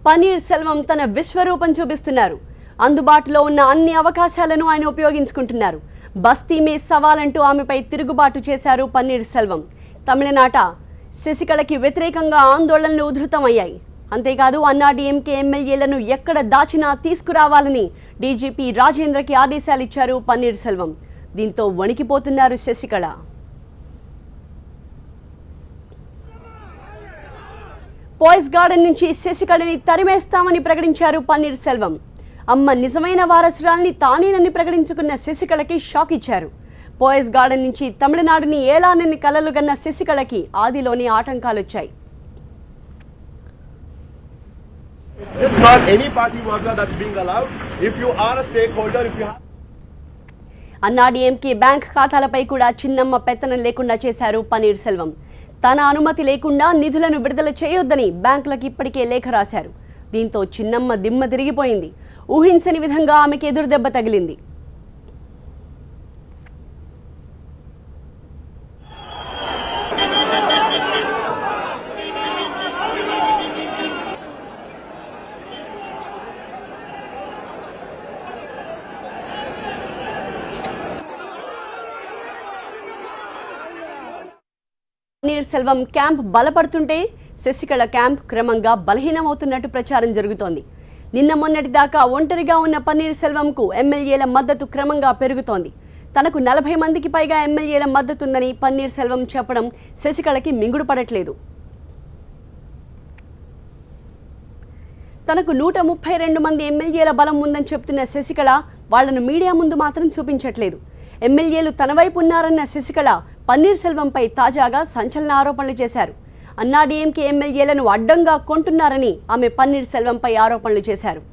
పన్నీర్ సెల్వం తన విశ్వరూపం చూపిస్తున్నారు. అందుబాటులో ఉన్న అన్ని అవకాశాలను ఆయన ఉపయోగించుకుంటున్నారు. బస్తీ మే సవాల్ అంటూ ఆమెపై తిరుగుబాటు చేశారు పన్నీర్ సెల్వం. తమిళనాట శశికళకి వ్యతిరేకంగా ఆందోళనలు ఉధృతమయ్యాయి. అంతేకాదు అన్నాడీఎంకే ఎమ్మెల్యేలను ఎక్కడ దాచినా తీసుకురావాలని డీజీపీ రాజేంద్రకి ఆదేశాలు ఇచ్చారు పన్నీర్ సెల్వం. దీంతో వణికిపోతున్నారు శశికళ. పోయిస్ గార్డెన్ నుంచి శశికళని తరిమేస్తామని ప్రకటించారు పన్నీర్ సెల్వం. అమ్మ నిజమైన వారసురాల్ని తానేనని ప్రకటించుకున్న శశికళకి షాక్ ఇచ్చారు. పోయిస్ గార్డెన్ నుంచి తమిళనాడుని ఏలానని కలలు గన్న శశికళకి ఆదిలోనే ఆటంకాలొచ్చాయి. అన్నాడీఎంకే బ్యాంక్ ఖాతాలపై కూడా చిన్నమ్మ పెత్తనం లేకుండా చేశారు పన్నీర్ సెల్వం. తన అనుమతి లేకుండా నిధులను విడుదల చేయొద్దని బ్యాంకులకు ఇప్పటికే లేఖ రాశారు. దీంతో చిన్నమ్మ దిమ్మ తిరిగిపోయింది. ఊహించని విధంగా ఆమెకి ఎదురుదెబ్బ తగిలింది. పన్నీర్ సెల్వం క్యాంప్ బలపడుతుంటే శశికళ క్యాంప్ క్రమంగా బలహీనమవుతున్నట్టు ప్రచారం జరుగుతోంది. నిన్న మొన్నటి దాకా ఒంటరిగా ఉన్న పన్నీర్ సెల్వంకు ఎమ్మెల్యేల మద్దతు క్రమంగా పెరుగుతోంది. తనకు 40 మందికి పైగా ఎమ్మెల్యేల మద్దతుందని పన్నీర్ సెల్వం చెప్పడం శశికళకి మింగుడు పడట్లేదు. తనకు 132 మంది ఎమ్మెల్యేల బలం ఉందని చెప్తున్న శశికళ వాళ్లను మీడియా ముందు మాత్రం చూపించట్లేదు. ఎమ్మెల్యేలు తన వైపు ఉన్నారన్న శశికళ పన్నీర్ సెల్వంపై తాజాగా సంచలన ఆరోపణలు చేశారు. అన్నాడీఎంకే ఎమ్మెల్యేలను అడ్డంగా కొంటున్నారని ఆమె పన్నీర్ సెల్వంపై ఆరోపణలు చేశారు.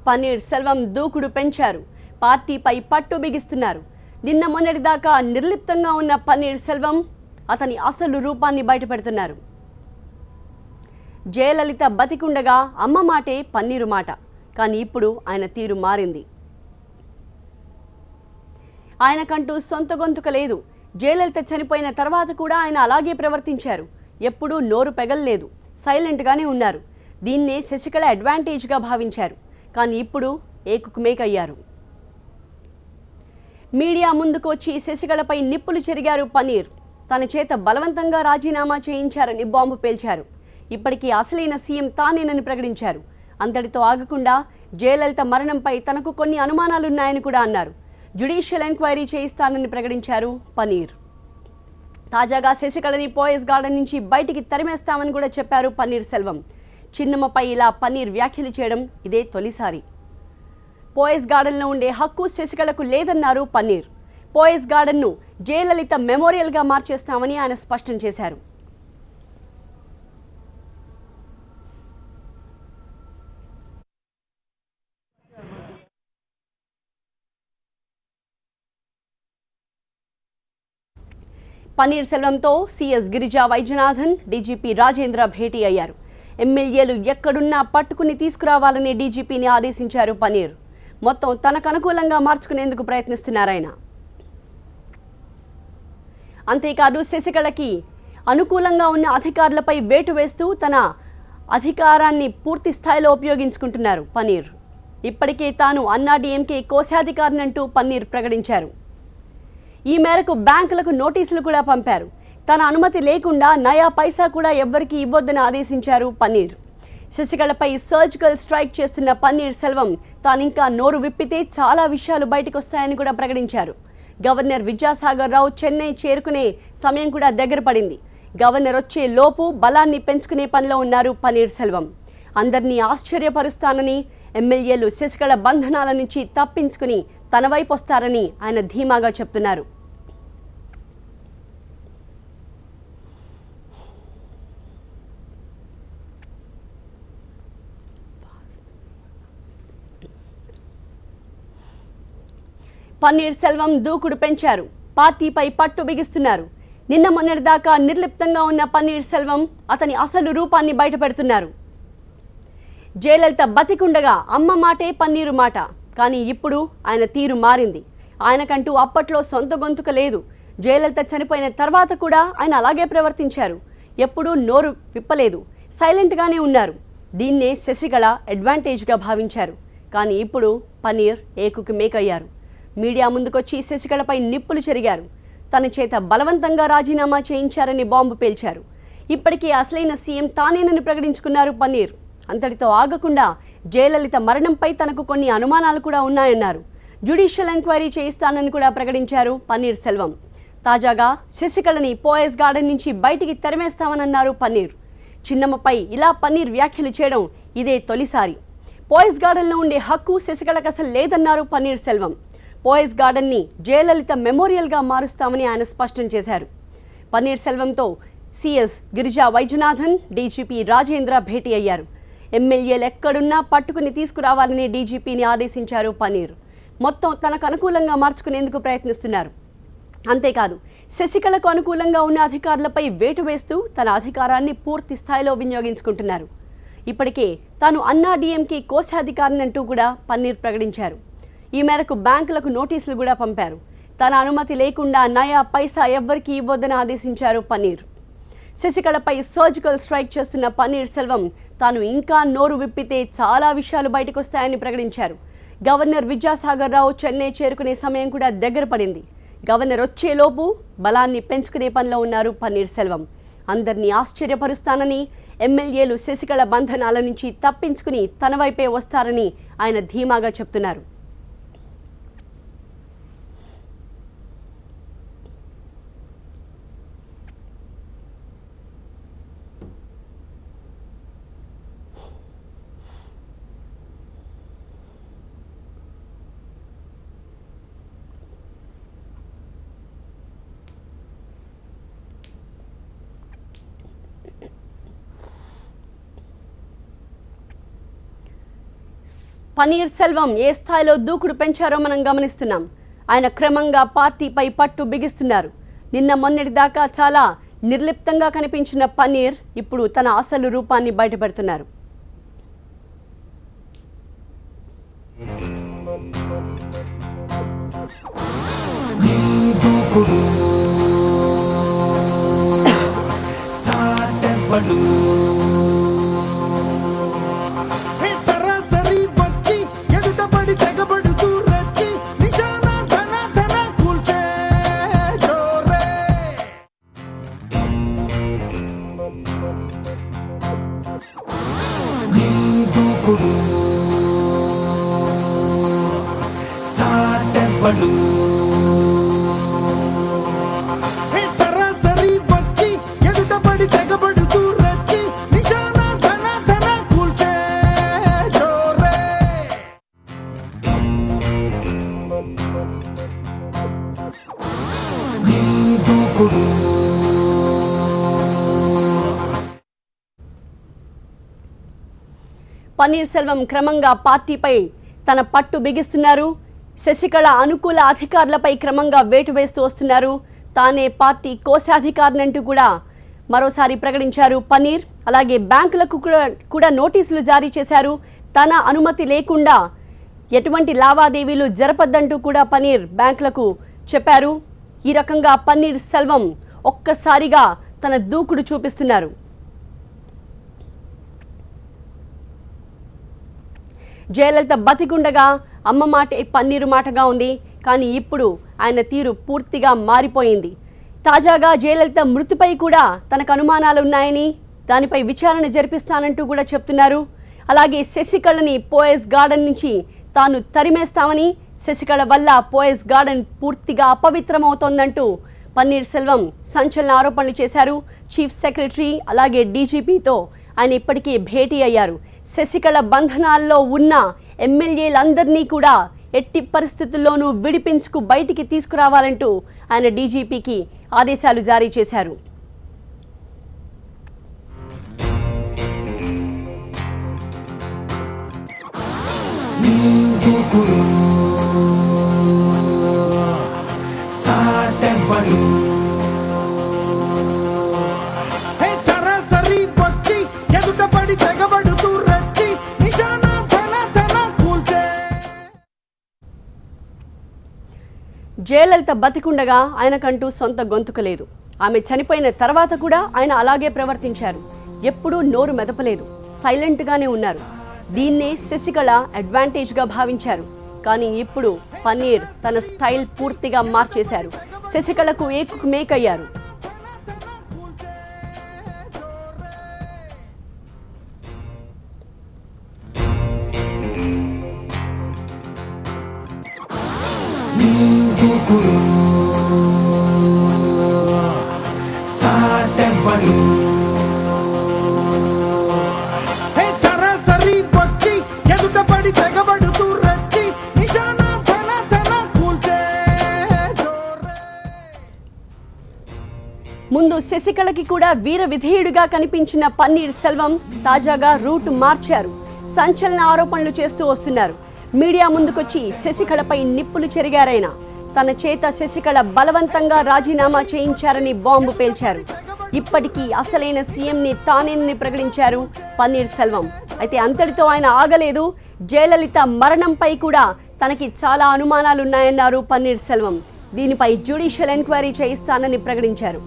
పన్నీర్ సెల్వం దూకుడు పెంచారు. పార్టీపై పట్టు బిగిస్తున్నారు. నిన్న మొన్నటి దాకా నిర్లిప్తంగా ఉన్న పన్నీర్ సెల్వం అతని అసలు రూపాన్ని బయటపెడుతున్నారు. జయలలిత బతికుండగా అమ్మ మాటే పన్నీరు మాట. కానీ ఇప్పుడు ఆయన తీరు మారింది. ఆయనకంటూ సొంత గొంతుక లేదు. జయలలిత చనిపోయిన తర్వాత కూడా ఆయన అలాగే ప్రవర్తించారు. ఎప్పుడూ నోరు పెగల్లేదు. సైలెంట్గానే ఉన్నారు. దీన్నే శశికళ అడ్వాంటేజ్గా భావించారు. కానీ ఇప్పుడు ఏకుకుమేకయ్యారు. మీడియా ముందుకు వచ్చి శశికళపై నిప్పులు చెరిగారు పన్నీర్. తన చేత బలవంతంగా రాజీనామా చేయించారని బాంబు పేల్చారు. ఇప్పటికీ అసలైన సీఎం తానేనని ప్రకటించారు. అంతటితో ఆగకుండా జయలలిత మరణంపై తనకు కొన్ని అనుమానాలున్నాయని కూడా అన్నారు. జ్యుడిషియల్ ఎంక్వైరీ చేయిస్తానని ప్రకటించారు పన్నీర్. తాజాగా శశికళని పోయిస్ గార్డెన్ నుంచి బయటికి తరిమేస్తామని కూడా చెప్పారు పన్నీర్ సెల్వం. చిన్నమ్మపై ఇలా పన్నీర్ వ్యాఖ్యలు చేయడం ఇదే తొలిసారి. పోయిస్ గార్డెన్లో ఉండే హక్కు శశికళకు లేదన్నారు పన్నీర్. పోయిస్ గార్డెన్ను జయలలిత మెమోరియల్గా మార్చేస్తామని ఆయన స్పష్టం చేశారు. పన్నీర్ సెల్వంతో సీఎస్ గిరిజా వైద్యనాథన్, డీజీపీ రాజేంద్ర భేటీ అయ్యారు. ఎమ్మెల్యేలు ఎక్కడున్నా పట్టుకుని తీసుకురావాలని డీజీపీని ఆదేశించారు పన్నీర్. మొత్తం తనకు అనుకూలంగా మార్చుకునేందుకు ప్రయత్నిస్తున్నారాయన. అంతేకాదు శశికళకి అనుకూలంగా ఉన్న అధికారులపై వేటు వేస్తూ తన అధికారాన్ని పూర్తి స్థాయిలో ఉపయోగించుకుంటున్నారు పన్నీర్. ఇప్పటికే తాను అన్నాడీఎంకే కోశాధికారినంటూ పన్నీర్ ప్రకటించారు. ఈ మేరకు బ్యాంకులకు నోటీసులు కూడా పంపారు. తన అనుమతి లేకుండా నయా పైసా కూడా ఎవ్వరికీ ఇవ్వొద్దని ఆదేశించారు పన్నీర్. శశికళపై సర్జికల్ స్ట్రైక్ చేస్తున్న పన్నీర్ సెల్వం తానింకా నోరు విప్పితే చాలా విషయాలు బయటకొస్తాయని కూడా ప్రకటించారు. గవర్నర్ విద్యాసాగర్ రావు చెన్నై చేరుకునే సమయం కూడా దగ్గర పడింది. గవర్నర్ వచ్చే లోపు బలాన్ని పెంచుకునే పనిలో ఉన్నారు పన్నీర్ సెల్వం. అందరినీ ఆశ్చర్యపరుస్తానని, ఎమ్మెల్యేలు శశికళ బంధనాల నుంచి తప్పించుకుని తన వైపు వస్తారని ఆయన ధీమాగా చెప్తున్నారు. పన్నీర్ సెల్వం దూకుడు పెంచారు. పార్టీపై పట్టు బిగిస్తున్నారు. నిన్న మొన్నటిదాకా నిర్లిప్తంగా ఉన్న పన్నీర్ సెల్వం అతని అసలు రూపాన్ని బయటపెడుతున్నారు. జయలలిత బతికుండగా అమ్మ మాటే పన్నీరు మాట. కానీ ఇప్పుడు ఆయన తీరు మారింది. ఆయనకంటూ అప్పట్లో సొంత గొంతుక లేదు. జయలలిత చనిపోయిన తర్వాత కూడా ఆయన అలాగే ప్రవర్తించారు. ఎప్పుడూ నోరు విప్పలేదు. సైలెంట్గానే ఉన్నారు. దీన్నే శశికళ అడ్వాంటేజ్గా భావించారు. కానీ ఇప్పుడు పన్నీర్ ఏకుకి మేకయ్యారు. మీడియా ముందుకొచ్చి శశికళపై నిప్పులు చెరిగారు. తన చేత బలవంతంగా రాజీనామా చేయించారని బాంబు పేల్చారు. ఇప్పటికీ అసలైన సీఎం తానేనని ప్రకటించుకున్నారు పన్నీర్. అంతటితో ఆగకుండా జయలలిత మరణంపై తనకు కొన్ని అనుమానాలు కూడా ఉన్నాయన్నారు. జ్యుడిషియల్ ఎంక్వైరీ చేయిస్తానని కూడా ప్రకటించారు పన్నీర్ సెల్వం. తాజాగా శశికళని పోయస్ గార్డెన్ నుంచి బయటికి తరిమేస్తామన్నారు పన్నీర్. చిన్నమ్మపై ఇలా పన్నీర్ వ్యాఖ్యలు చేయడం ఇదే తొలిసారి. పోయస్ గార్డెన్లో ఉండే హక్కు శశికళకు అసలు లేదన్నారు పన్నీర్ సెల్వం. పోయస్ గార్డెన్ని జయలలిత మెమోరియల్గా మారుస్తామని ఆయన స్పష్టం చేశారు. పన్నీర్ సెల్వంతో సిఎస్ గిరిజా వైద్యనాథన్, డీజీపీ రాజేంద్ర భేటీ అయ్యారు. ఎమ్మెల్యేలు ఎక్కడున్నా పట్టుకుని తీసుకురావాలని డీజీపీని ఆదేశించారు పన్నీర్. మొత్తం తనకు అనుకూలంగా మార్చుకునేందుకు ప్రయత్నిస్తున్నారు. అంతేకాదు, శశికళకు అనుకూలంగా ఉన్న అధికారులపై వేటు వేస్తూ తన అధికారాన్ని పూర్తి స్థాయిలో వినియోగించుకుంటున్నారు. ఇప్పటికే తాను అన్నాడీఎంకే కోశాధికారిని అంటూ కూడా పన్నీర్ ప్రకటించారు. ఈ మేరకు బ్యాంకులకు నోటీసులు కూడా పంపారు. తన అనుమతి లేకుండా నయా పైసా ఎవ్వరికీ ఇవ్వొద్దని ఆదేశించారు పన్నీర్. శశికళపై సర్జికల్ స్ట్రైక్ చేస్తున్న పన్నీర్ సెల్వం తాను ఇంకా నోరు విప్పితే చాలా విషయాలు బయటకొస్తాయని ప్రకటించారు. గవర్నర్ విద్యాసాగర్ రావు చెన్నై చేరుకునే సమయం కూడా దగ్గర పడింది. గవర్నర్ వచ్చేలోపు బలాన్ని పెంచుకునే పనిలో ఉన్నారు పన్నీర్ సెల్వం. అందరినీ ఆశ్చర్యపరుస్తానని, ఎమ్మెల్యేలు శశికళ బంధనాల నుంచి తప్పించుకుని తన వైపే వస్తారని ఆయన ధీమాగా చెప్తున్నారు. పన్నీర్ సెల్వం ఏ స్థాయిలో దూకుడు పెంచారో మనం గమనిస్తున్నాం. ఆయన క్రమంగా పార్టీపై పట్టు బిగిస్తున్నారు. నిన్న మొన్నటి దాకా చాలా నిర్లిప్తంగా కనిపించిన పన్నీర్ ఇప్పుడు తన అసలు రూపాన్ని బయటపెడుతున్నారు. పన్నీర్ సెల్వం క్రమంగా పార్టీపై తన పట్టు బిగిస్తున్నారు. శశికళ అనుకూల అధికారులపై క్రమంగా వేటు వేస్తూ వస్తున్నారు. తానే పార్టీ కోశాధికారినంటూ కూడా మరోసారి ప్రకటించారు పన్నీర్. అలాగే బ్యాంకులకు కూడా నోటీసులు జారీ చేశారు. తన అనుమతి లేకుండా ఎటువంటి లావాదేవీలు జరపద్దంటూ కూడా పన్నీర్ బ్యాంకులకు చెప్పారు. ఈ రకంగా పన్నీర్ సెల్వం ఒక్కసారిగా తన దూకుడు చూపిస్తున్నారు. జయలలిత బతికుండగా అమ్మ మాటే పన్నీరు మాటగా ఉంది. కానీ ఇప్పుడు ఆయన తీరు పూర్తిగా మారిపోయింది. తాజాగా జయలలిత మృతిపై కూడా తనకు అనుమానాలు ఉన్నాయని, దానిపై విచారణ జరిపిస్తానంటూ కూడా చెప్తున్నారు. అలాగే శశికళని పోయస్ గార్డెన్ నుంచి తాను తరిమేస్తామని, శశికళ వల్ల పోయస్ గార్డెన్ పూర్తిగా అపవిత్రమవుతోందంటూ పన్నీర్ సెల్వం సంచలన ఆరోపణలు చేశారు. చీఫ్ సెక్రటరీ అలాగే డీజీపీతో ఆయన ఇప్పటికే భేటీ అయ్యారు. శశికళ బంధనాల్లో ఉన్న ఎమ్మెల్యేలందరినీ కూడా ఎట్టి పరిస్థితుల్లోనూ విడిపించుకు బయటికి తీసుకురావాలంటూ ఆయన డీజీపీకి ఆదేశాలు జారీ చేశారు. జయలలిత బతికుండగా ఆయనకంటూ సొంత గొంతుక లేదు. ఆమె చనిపోయిన తర్వాత కూడా ఆయన అలాగే ప్రవర్తించారు. ఎప్పుడూ నోరు మెదపలేదు, సైలెంట్గానే ఉన్నారు. దీన్నే శశికళ అడ్వాంటేజ్గా భావించారు. కానీ ఇప్పుడు పన్నీర్ తన స్టైల్ పూర్తిగా మార్చేశారు. శశికళకు ఏకుకు మేకయ్యారు. ముందు శశికళకి కూడా వీర విధేయుడిగా కనిపించిన పన్నీర్ సెల్వం తాజాగా రూట్ మార్చారు. సంచలన ఆరోపణలు చేస్తూ వస్తున్నారు. మీడియా ముందుకొచ్చి శశికళపై నిప్పులు చెరిగారైనా తన చేత శశికళ బలవంతంగా రాజీనామా చేయించారని బాంబు పేల్చారు. ఇప్పటికీ అసలైన సీఎంని తానేనని ప్రకటించారు పన్నీర్ సెల్వం. అయితే అంతటితో ఆయన ఆగలేదు. జయలలిత మరణంపై కూడా తనకి చాలా అనుమానాలున్నాయన్నారు పన్నీర్ సెల్వం. దీనిపై జ్యుడిషియల్ ఎంక్వైరీ చేయిస్తానని ప్రకటించారు.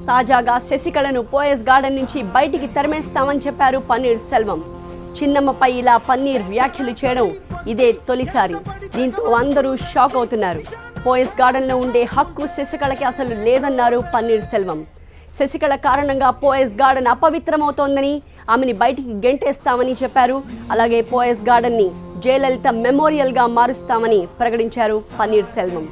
తాజాగా శశికళను పోయస్ గార్డెన్ నుంచి బయటికి తరిమేస్తామని చెప్పారు పన్నీర్ సెల్వం. చిన్నమ్మపై ఇలా పన్నీర్ వ్యాఖ్యలు చేయడం ఇదే తొలిసారి. దీంతో అందరూ షాక్ అవుతున్నారు. పోయస్ గార్డెన్లో ఉండే హక్కు శశికళకి అసలు లేదన్నారు పన్నీర్ సెల్వం. శశికళ కారణంగా పోయస్ గార్డెన్ అపవిత్రమవుతోందని, ఆమెని బయటికి గెంటేస్తామని చెప్పారు. అలాగే పోయస్ గార్డెన్ని జయలలిత మెమోరియల్గా మారుస్తామని ప్రకటించారు పన్నీర్ సెల్వం.